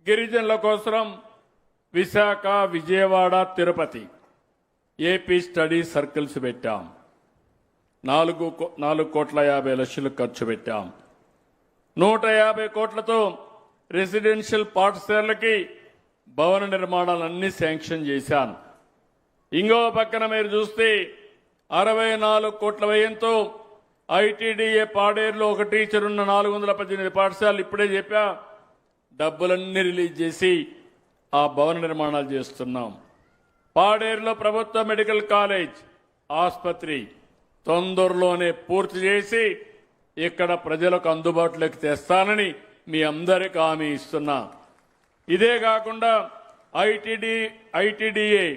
గిరిజనుల కోసం Visakha, Vijayawada, Tirupati AP study circles పెట్టాం. 4,50,00,000 ఖర్చు పెట్టాం. 150 కోట్లతో రెసిడెన్షియల్ పాఠశాలకి భవన నిర్మాణాలన్నీ శాంక్షన్ చేశాను. ఇంకో పక్కన మీరు చూస్తే 64 కోట్ల వ్యయంతో ఐటీడీఏ పాడేరులో ఒక టీచర్ ఉన్న 418 పాఠశాలలు ఇప్పుడే చెప్పా, డబ్బులన్నీ రిలీజ్ చేసి ఆ భవన నిర్మాణాలు చేస్తున్నాం. పాడేరులో ప్రభుత్వ మెడికల్ కాలేజ్ ఆసుపత్రి తొందరలోనే పూర్తి చేసి ఇక్కడ ప్రజలకు అందుబాటులోకి తెస్తానని మీ అందరికీ హామీ ఇస్తున్నా. ఇదే కాకుండా ఐటీడీఏ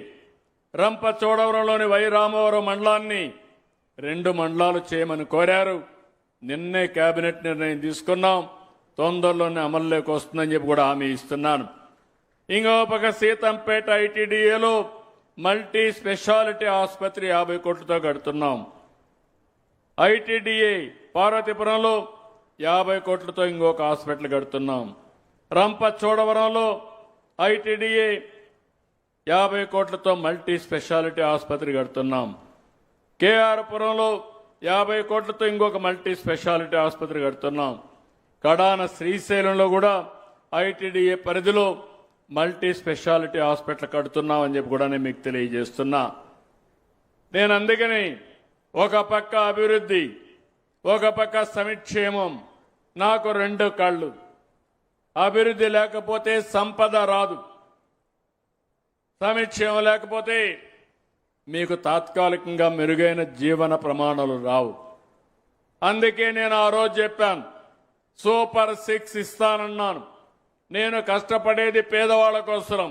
రంపచోడవరంలోని వై రామవరం మండలాన్ని 2 మండలాలు చేయమని కోరారు. నిన్నే కేబినెట్ నిర్ణయం తీసుకున్నాం. తొందరలోనే అమల్లోకి వస్తుందని చెప్పి కూడా హామీ ఇస్తున్నాను. ఇంకో పక్క సీతంపేట ఐటీడీఏలో మల్టీ స్పెషాలిటీ ఆసుపత్రి 50 కోట్లతో కడుతున్నాం. ఐటీడీఏ పార్వతీపురంలో 50 కోట్లతో ఇంకొక హాస్పిటల్ కడుతున్నాం. రంపచోడవరంలో ఐటీడీఏ 50 కోట్లతో మల్టీ స్పెషాలిటీ ఆసుపత్రి కడుతున్నాం. కేఆర్ పురంలో 50 కోట్లతో ఇంకొక మల్టీ స్పెషాలిటీ ఆసుపత్రి కడుతున్నాం. కడాన శ్రీశైలంలో కూడా ఐటీడీఏ పరిధిలో మల్టీ స్పెషాలిటీ హాస్పిటల్ కడుతున్నామని చెప్పి కూడా నేను మీకు తెలియజేస్తున్నా. నేను అందుకని ఒక పక్క అభివృద్ధి, ఒక పక్క సంక్షేమం, నాకు 2 కళ్ళు. అభివృద్ధి లేకపోతే సంపద రాదు, సంక్షేమం లేకపోతే మీకు తాత్కాలికంగా మెరుగైన జీవన ప్రమాణాలు రావు. అందుకే నేను ఆ రోజు చెప్పాను, సూపర్ 6 ఇస్తానన్నాను. నేను కష్టపడేది పేదవాళ్ల కోసం.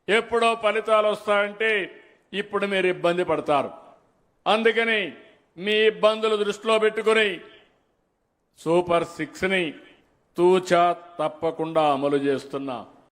ఎప్పుడో ఫలితాలు వస్తాయంటే ఇప్పుడు మీరు ఇబ్బంది పడతారు. అందుకని మీ ఇబ్బందులు దృష్టిలో పెట్టుకుని సూపర్ 6ని తూచా తప్పకుండా అమలు చేస్తున్నా.